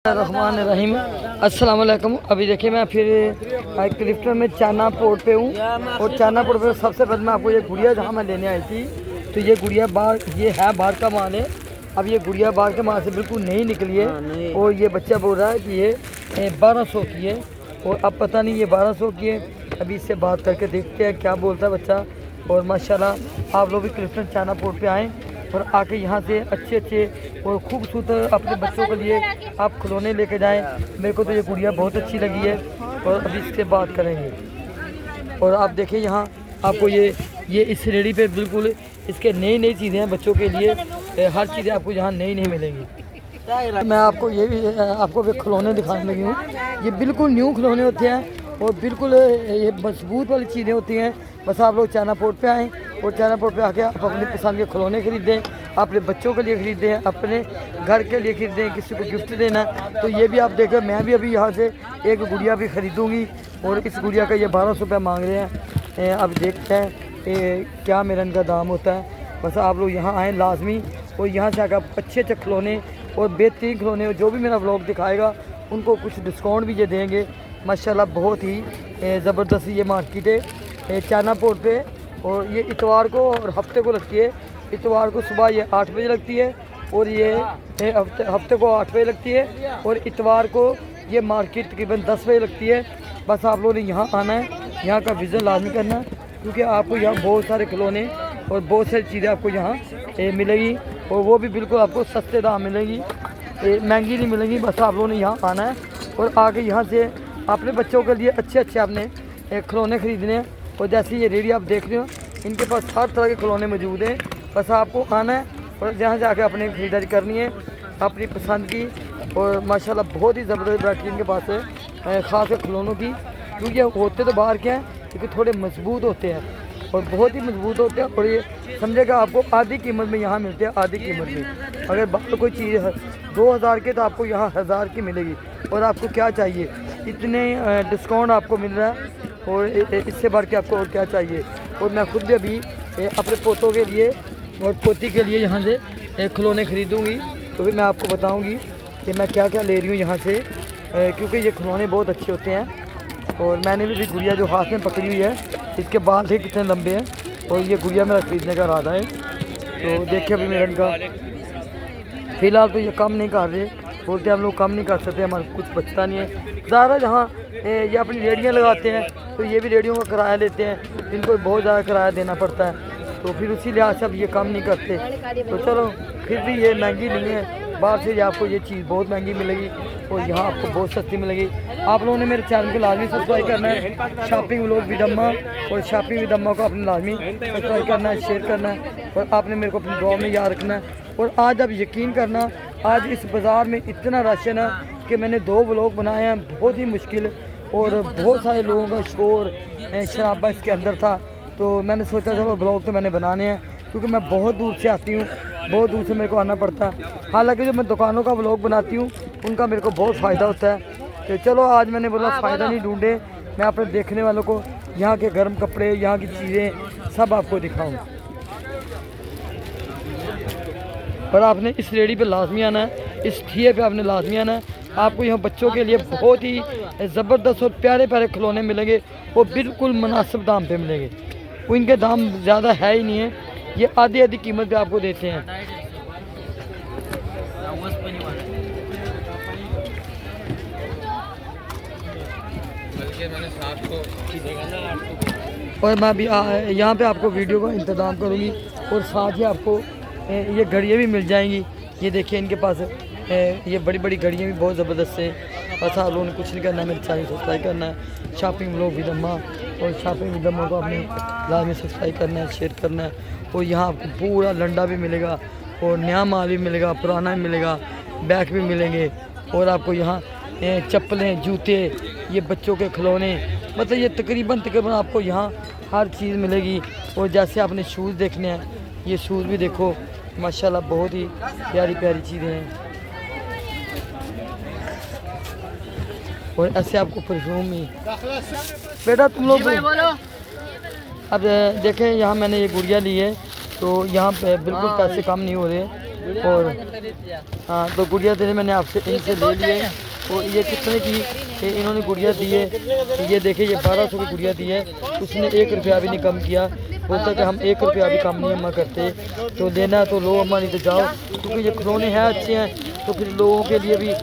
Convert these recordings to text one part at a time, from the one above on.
रहमान रहीम अस्सलाम वालेकुम। अभी देखिए मैं फिर क्लिफ्टन में चाना पोर्ट पे हूँ और चाना पोर्ट पे सबसे पहले मैं आपको ये गुड़िया जहाँ मैं लेने आई थी, तो ये गुड़िया बाहर ये है बाहर का माल है। अब ये गुड़िया बाहर के माल से बिल्कुल नहीं निकली है और ये बच्चा बोल रहा है कि ये 1200 की है और अब पता नहीं ये 1200 की है। अभी इससे बात करके देखते हैं क्या बोलता है बच्चा। और माशाल्लाह आप लोग भी क्लिफ्टन चाना पोर्ट पे आएँ और आके यहाँ से अच्छे और खूबसूरत अपने बच्चों के लिए आप खिलौने लेके जाएं। मेरे को तो ये गुड़िया बहुत अच्छी लगी है और अभी इससे बात करेंगे। और आप देखिए यहाँ आपको ये इस रेडी पे बिल्कुल इसके नई चीज़ें हैं बच्चों के लिए। हर चीज़ें आपको यहाँ नई मिलेंगी। मैं आपको ये भी आपको भी खिलौने दिखाने लगी हूँ। ये बिल्कुल न्यू खिलौने होते हैं और बिल्कुल ये मजबूत वाली चीज़ें होती हैं। बस आप लोग चाना पोर्ट पे आएँ और चाना पोर्ट पे आके आप अपनी पसंद के खिलौने खरीदें, अपने बच्चों के लिए खरीदें, अपने घर के लिए खरीदें, किसी को गिफ्ट देना। तो ये भी आप देखें, मैं भी अभी यहाँ से एक गुड़िया भी ख़रीदूँगी और इस गुड़िया का ये 1200 रुपये मांग रहे हैं। अब देखते हैं क्या मेरा इनका दाम होता है। बस आप लोग यहाँ आएँ लाजमी और यहाँ से आकर अच्छे खिलौने और बेहतरीन खिलौने जो भी मेरा व्लॉग दिखाएगा उनको कुछ डिस्काउंट भी ये देंगे। माशाल्लाह बहुत ही ज़बरदस्त ये मार्केट है चाना पोर्ट पे। और ये इतवार को और हफ्ते को लगती है। इतवार को सुबह ये 8 बजे लगती है और ये हफ्ते को 8 बजे लगती है और इतवार को ये मार्केट तकरीबन 10 बजे लगती है। बस आप लोगों ने यहाँ आना है, यहाँ का विज़िट लाजमी करना है क्योंकि आपको यहाँ बहुत सारे खिलौने और बहुत सारी चीज़ें आपको यहाँ मिलेगी और वो भी बिल्कुल आपको सस्ते दाम मिलेगी, महंगी नहीं मिलेगी। बस आप लोगों ने यहाँ आना है और आके यहाँ से अपने बच्चों के लिए अच्छे अपने खिलौने ख़रीदने हैं। और जैसे ये रेडी आप देख रहे हो इनके पास हर तरह के खिलौने मौजूद हैं। बस आपको आना है और जहाँ से आके अपने खरीदारी करनी है अपनी पसंद की। और माशाल्लाह बहुत ही ज़बरदस्त वैरायटी इनके पास है ख़ास कर खिलौनों की, क्योंकि होते तो बाहर के हैं क्योंकि थोड़े मजबूत होते हैं और बहुत ही मजबूत होते हैं। और ये समझेगा आपको आधी कीमत में यहाँ मिलते हैं, आधी कीमत में। अगर बाहर कोई चीज़ 2000 के तो आपको यहाँ 1000 की मिलेगी। और आपको क्या चाहिए, इतने डिस्काउंट आपको मिल रहा है और इससे बढ़ के आपको और क्या चाहिए। और मैं खुद भी अभी अपने पोतों के लिए और पोती के लिए यहाँ से खिलौने ख़रीदूँगी तो फिर मैं आपको बताऊँगी कि मैं क्या ले रही हूँ यहाँ से, क्योंकि ये खिलौने बहुत अच्छे होते हैं। और मैंने भी गुड़िया जो हाथ में पकड़ी हुई है इसके बाल थे कितने लंबे हैं और ये गुड़िया मेरा ख़रीदने का इरादा है। तो देखिए अभी मेरा इनका फ़िलहाल तो ये कम नहीं कर रहे, बोलते हम लोग कम नहीं कर सकते, हमारे कुछ बचता नहीं है। ज़्यादा जहाँ ये अपनी रेडियाँ लगाते हैं तो ये भी रेडियों का किराया लेते हैं, इनको बहुत ज़्यादा किराया देना पड़ता है। तो फिर उसी लिहाज से अब ये कम नहीं करते। तो चलो फिर भी ये महंगी नहीं है, बाहर से आपको ये चीज़ बहुत महंगी मिलेगी और यहाँ आपको बहुत सस्ती मिलेगी। आप लोगों ने मेरे चैनल को लाजमी सब्सक्राइब करना है, शॉपिंग व्लॉग विद अम्मा और शॉपिंग विद अम्मा को अपने लाजमी सब्सक्राइब करना है, शेयर करना है और आपने मेरे को अपनी दुआ में याद रखना है। और आज आप यकीन करना, आज इस बाज़ार में इतना राशन है कि मैंने 2 व्लॉग बनाए हैं, बहुत ही मुश्किल और बहुत सारे लोगों का शोर शराबा इसके अंदर था। तो मैंने सोचा चलो ब्लॉग तो मैंने बनाने हैं क्योंकि मैं बहुत दूर से आती हूँ, बहुत दूर से मेरे को आना पड़ता है। हालांकि जो मैं दुकानों का ब्लॉग बनाती हूँ उनका मेरे को बहुत फ़ायदा होता है। तो चलो आज मैंने बोला फ़ायदा नहीं ढूंढे, मैं अपने देखने वालों को यहाँ के गर्म कपड़े, यहाँ की चीज़ें सब आपको दिखाऊँ। और आपने इस रेडी पे लाजमी आना है, इस ठिए पे आपने लाजमी आना है। आपको यहाँ बच्चों के लिए बहुत ही ज़बरदस्त और प्यारे खिलौने मिलेंगे और बिल्कुल मुनासिब दाम पे मिलेंगे। वो इनके दाम ज़्यादा है ही नहीं है, ये आधी कीमत पे आपको देते हैं। और मैं अभी यहाँ पे आपको वीडियो का इंतज़ाम करूँगी और साथ ही आपको ये घड़ियाँ भी मिल जाएंगी। ये देखिए इनके पास ये बड़ी घड़ियाँ भी बहुत ज़बरदस्त हैं। बस आप लोगों ने कुछ नहीं करना है, मेरे चैनल को सब्सक्राइब करना है, शॉपिंग व्लॉग विद अम्मा और शॉपिंग विद अम्मा को अपने लाजमी सब्सक्राइब करना है, शेयर करना है। और यहाँ आपको पूरा लंडा भी मिलेगा और नया माल भी मिलेगा, पुराना भी मिलेगा, बैग भी मिलेंगे। और आपको यहाँ चप्पलें, जूते, ये बच्चों के खिलौने, मतलब ये तकरीबन आपको यहाँ हर चीज़ मिलेगी। और जैसे आपने शूज़ देखने हैं, ये शूज़ भी देखो माशाल्लाह बहुत ही प्यारी चीज़ें हैं। और ऐसे आपको परफ्यूम ही बेटा तुम लोग अब देखें, यहाँ मैंने ये गुड़िया ली है तो यहाँ पे बिल्कुल पैसे कम नहीं हो रहे। और हाँ, तो गुड़िया तेरे मैंने आपसे इनसे ले लिए। और ये कितने की इन्होंने गुड़िया दी है, ये देखिए ये 1200 की गुड़िया दी है। उसने 1 रुपया भी नहीं कम किया। बोलता कि हम 1 रुपया भी कम नहीं अम्मा करते, तो लेना है तो लो अम्मा, नहीं तो जाओ। क्योंकि ये खिलौने हैं अच्छे हैं, तो फिर लोगों के लिए भी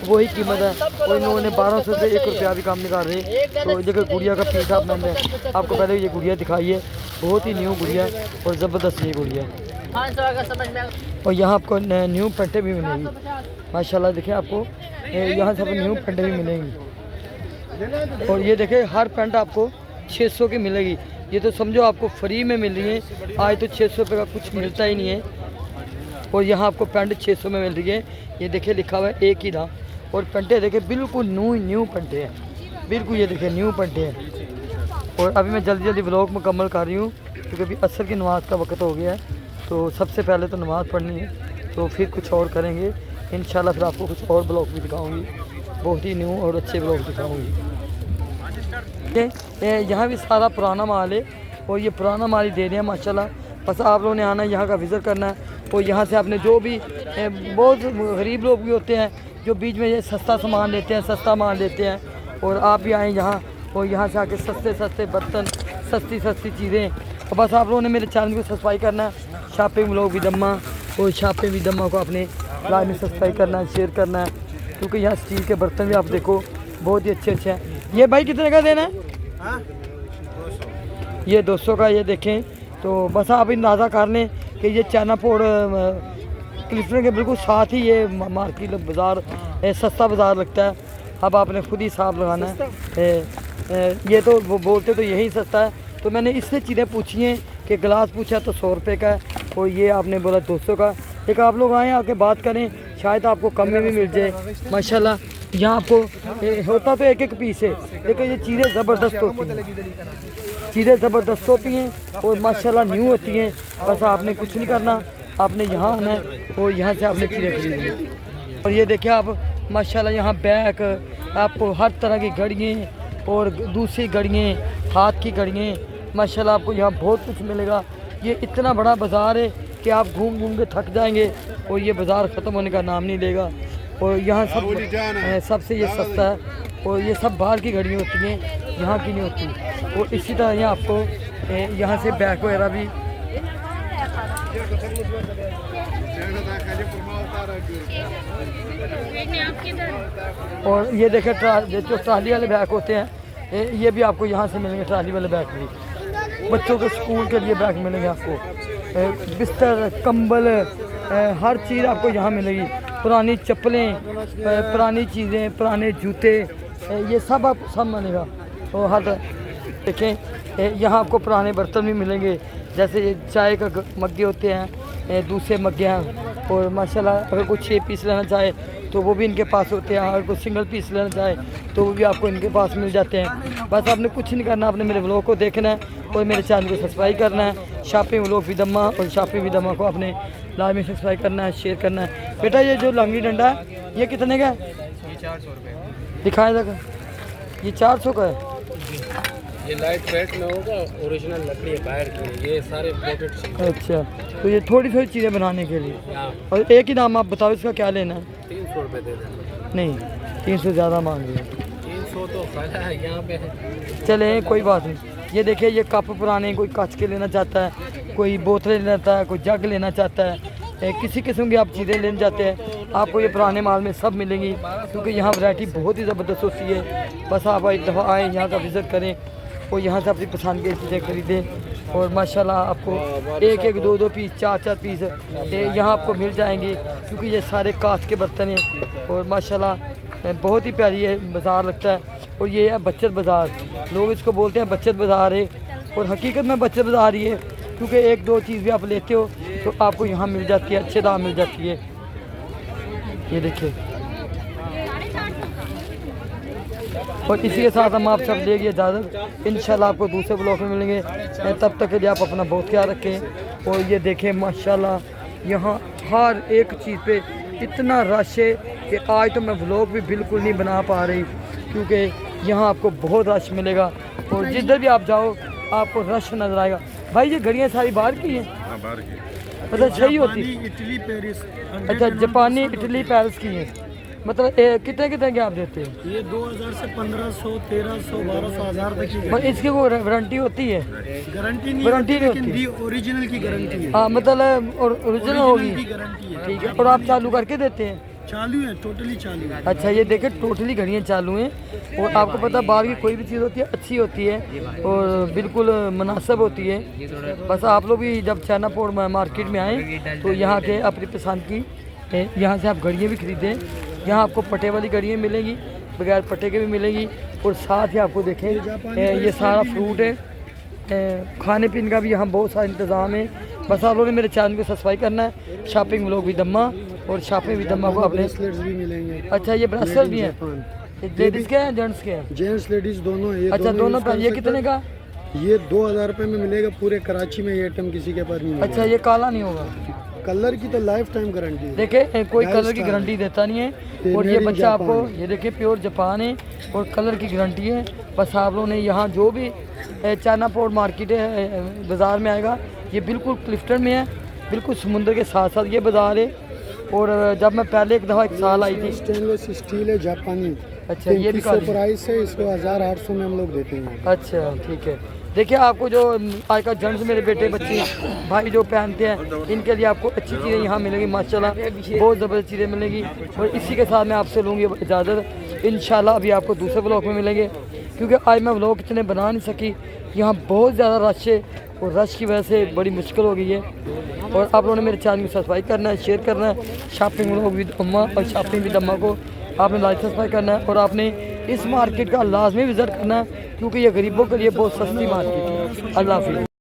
वही कीमत है। और इन लोगों ने 1200 से 1 रुपया भी कम नहीं कर रहे। तो ये गुड़िया का पीस आप मैंने आपको पहले ये गुड़िया दिखाई है, बहुत ही न्यू गुड़िया और ज़बरदस्त ये गुड़िया। और यहाँ आपको न्यू पेंटे भी मिलेंगी माशाल्लाह। देखिए आपको यहाँ सब न्यू पेंटे भी मिलेंगी। और ये देखिए हर पेंट आपको 600 की मिलेगी। ये तो समझो आपको फ्री में मिल रही है। आज तो 600 रुपये का कुछ मिलता ही नहीं है। और यहाँ आपको पेंट 600 में मिल रही है। ये देखिए लिखा हुआ है एक ही दाम। और पेंटे देखिए बिल्कुल न्यू पेंटे हैं, बिल्कुल ये देखिए न्यू पेंटे हैं। और अभी मैं जल्दी जल्दी व्लॉग मुकम्मल कर रही हूँ क्योंकि अभी असर की नमाज़ का वक्त हो गया है। तो सबसे पहले तो नमाज़ पढ़नी है, तो फिर कुछ और करेंगे इंशाल्लाह। फिर आपको कुछ और ब्लॉग भी दिखाऊंगी, बहुत ही न्यू और अच्छे ब्लॉग दिखाऊंगी। यहाँ भी सारा पुराना माल है और ये पुराना माल ही दे रहे हैं माशाल्लाह। बस आप लोगों ने आना है, यहाँ का विज़िट करना है। और यहाँ से आपने जो भी बहुत गरीब लोग भी होते हैं जो बीच में ये सस्ता सामान लेते हैं, सस्ता माल लेते हैं, और आप भी आएँ यहाँ और यहाँ से आके सस्ते सस्ते बर्तन, सस्ती सस्ती चीज़ें। और बस आप लोगों ने मेरे चैनल को सब्सक्राइब करना है, शॉपिंग व्लॉग विदम्मा, और शॉपिंग विदम्मा को अपने लाइव में सब्सक्राइब करना है, शेयर करना है। क्योंकि यहाँ स्टील के बर्तन भी आप देखो बहुत ही अच्छे अच्छे हैं। ये भाई कितने का देना है? ये 200 का। ये देखें तो बस आप अंदाज़ा कर लें कि ये चानापोड़ क्लिफ्टन के बिल्कुल साथ ही ये मार्केट बाज़ार सस्ता बाज़ार लगता है। अब आपने खुद ही हिसाब लगाना है। ये तो वो बोलते तो यही सस्ता है। तो मैंने इससे चीज़ें पूछी हैं कि गिलास पूछा तो 100 रुपये का है, और ये आपने बोला 200 का। एक आप लोग आएँ आके बात करें, शायद आपको कम में भी मिल जाए माशाल्लाह। यहाँ आपको होता तो एक पीस है, लेकिन ये चीज़ें ज़बरदस्त होती हैं, चीज़ें ज़बरदस्त होती हैं और माशाल्लाह न्यू होती हैं। बस आपने कुछ नहीं करना, आपने यहाँ आना है और यहाँ से आपने चीज़ें खरीदनी। और ये देखिए आप माशाल्लाह यहाँ बैग, आपको हर तरह की घड़ियाँ और दूसरी घड़ियाँ, हाथ की घड़ियाँ, माशाल्लाह आपको यहाँ बहुत कुछ मिलेगा। ये इतना बड़ा बाज़ार है कि आप घूम घूम के थक जाएंगे और ये बाज़ार ख़त्म होने का नाम नहीं लेगा। और यहाँ सबसे ये सस्ता है। और ये सब बाहर की घड़ियाँ होती हैं, यहाँ की नहीं होती। और इसी तरह यहाँ आपको यहाँ से बैग वगैरह भी। और ये देखें जो ट्राली वाले बैग होते हैं, ये भी आपको यहाँ से मिलेंगे। ट्राली वाले बैग भी बच्चों के स्कूल के लिए बैग मिलेंगे आपको। बिस्तर, कंबल, हर चीज़ आपको यहाँ मिलेगी। पुरानी चप्पलें, पुरानी चीज़ें, पुराने जूते, ये सब आप सब मिलेगा। और हर देखें यहाँ आपको पुराने बर्तन भी मिलेंगे, जैसे ये चाय का मग्गे होते हैं, दूसरे मग्गे हैं। और माशाल्लाह अगर कोई 6 पीस लेना चाहे तो वो भी इनके पास होते हैं। अगर कोई सिंगल पीस लेना चाहे तो वो भी आपको इनके पास मिल जाते हैं। बस आपने कुछ नहीं करना, आपने मेरे व्लॉग को देखना है और मेरे चैनल को सब्सक्राइब करना है। शॉपिंग व्लॉग विदम्मा और शॉपिंग विदम्मा को अपने लाइव में सब्सक्राइब करना है, शेयर करना है। बेटा ये जो लंगड़ी डंडा है ये कितने का है? ये 400 रुपये दिखाया जाएगा। ये 400 का है। ये लाइट वेट में होगा, ओरिजिनल लकड़ी है बाहर की, ये सारे इंपोर्टेड चीज़। अच्छा, तो ये थोड़ी थोड़ी चीज़ें बनाने के लिए। और एक ही दाम आप बताओ, इसका क्या लेना है? 300 रुपये दे देना। नहीं, 300 ज़्यादा मांग रहे हैं। 300 तो फायदा है यहाँ पे। चले कोई बात नहीं। ये देखिए ये कप पुराने, कोई कांच के लेना चाहता है, कोई बोतलें लेना चाहता है, कोई जग लेना चाहता है, किसी किस्म की आप चीज़ें लेना चाहते हैं, आपको ये पुराने माल में सब मिलेंगी। क्योंकि यहाँ वैरायटी बहुत ही ज़बरदस्त होती है। बस आप एक दफ़ा आएँ, यहाँ का विज़िट करें और यहाँ से अपनी पसंद की चीज़ें खरीदें। और माशाल्लाह आपको 1-1, 2-2 पीस, 4-4 पीस यहाँ आपको मिल जाएंगे। क्योंकि ये सारे कांच के बर्तन हैं और माशाल्लाह बहुत ही प्यारी है बाज़ार लगता है। और ये है बचत बाज़ार, लोग इसको बोलते हैं बचत बाज़ार है, और हकीकत में बचत बाज़ार ही है। क्योंकि 1-2 चीज़ भी आप लेते हो तो आपको यहाँ मिल जाती है, अच्छे दाम मिल जाती है। ये देखिए, और इसी के साथ हम आप सब लेंगे इजाज़त। इंशाल्लाह आपको दूसरे ब्लॉग में मिलेंगे। तब तक के लिए आप अपना बहुत ख्याल रखें। और ये देखें माशाल्लाह यहाँ हर एक चीज़ पे इतना रश है कि आज तो मैं व्लॉग भी बिल्कुल नहीं बना पा रही, क्योंकि यहाँ आपको बहुत रश मिलेगा। और जिधर भी आप जाओ आपको रश नज़र आएगा। भाई ये घड़ियाँ सारी बाहर की हैं? हाँ, बाहर की। मतलब सही होती जापानी, इटली, पेरिस। अच्छा, जापानी, इटली, पेरिस की है। मतलब कितने कितने के आप देते हैं? ये 2000 से 1500, 1300, 1200, 1000 तक की पर इसकी वो वारंटी होती है? गारंटी नहीं वारंटी होती, नहीं लेकिन होती। दी ओरिजिनल की गारंटी है। हाँ, मतलब ओरिजिनल होगी। की गारंटी है। ठीक है, और आप चालू करके देते हैं? चालू है, टोटली चालू है। अच्छा, ये देखिए टोटली घड़ियाँ चालू हैं। और आपको पता बाहर की कोई भी चीज़ होती है अच्छी होती है और बिल्कुल मुनासिब होती है। बस आप लोग भी जब चाइना पोर्ट मार्केट में आएँ तो यहाँ के अपनी पसंद की यहाँ से आप घड़ियाँ भी खरीदें। यहाँ आपको पटे वाली घड़ियाँ मिलेंगी, बगैर पटे के भी मिलेंगी। और साथ ही आपको देखें ये सारा फ्रूट है, खाने पीने का भी यहाँ बहुत सारा इंतज़ाम है। बस आप लोगों ने मेरे चैनल को सब्सक्राइब करना है। शॉपिंग व्लॉग भी दम्मा और शॉपिंग भी दम्मा को अपने। ब्रेसलेट्स भी मिलेंगे। अच्छा, ये ब्रेसलेट भी हैं, लेडीज़ के हैं जेंट्स के हैं? जेंट्स लेडीज दोनों है। अच्छा, दोनों यूज़ का। कर ये सकते कितने हैं। का? ये 2000 रुपये में मिलेगा। पूरे कराची में ये आइटम किसी के पास नहीं मिलेगा। अच्छा, ये काला नहीं होगा? कलर की तो लाइफ टाइम गारंटी है। देखे कोई Life कलर की style। गारंटी देता नहीं है। ये और ये made in बच्चा आपको Japan। ये देखिए प्योर जापान है और कलर की गारंटी है। बस आप लोगों ने यहाँ जो भी चाइना पोर्ट मार्केट है बाज़ार में आएगा, ये बिल्कुल क्लिफ्टन में है, बिल्कुल समुंदर के साथ साथ ये बाज़ार है। और जब मैं पहले एक दफ़ा 1 साल आई थी। स्टेनलेस स्टील है, जापानी। अच्छा, ये भी 300 प्राइस है, इसको 1800 में हम लोग देते हैं। अच्छा, ठीक है। देखिए आपको जो आज का जेंट्स मेरे बेटे बच्चे भाई जो पहनते हैं, इनके लिए आपको अच्छी चीज़ें यहाँ मिलेंगी माशाल्लाह, बहुत ज़बरदस्त चीज़ें मिलेंगी। और इसी के साथ मैं आपसे लूँगी इजाज़त। इंशाल्लाह अभी आपको दूसरे ब्लॉग में मिलेंगे, क्योंकि आज मैं ब्लॉग इतने बना नहीं सकी। यहाँ बहुत ज़्यादा रश है और रश की वजह से बड़ी मुश्किल हो गई है। और आप लोगों ने मेरे चैनल को सब्सक्राइब करना है, शेयर करना है। शॉपिंग व्लॉग विद अम्मा और शॉपिंग विद अम्मा को आपने लाइक सब्सक्राइब करना है। और आपने इस मार्केट का लाजमी विज़िट करना है, क्योंकि ये गरीबों के लिए बहुत सस्ती मार्केट है। अल्लाह हाफिज़।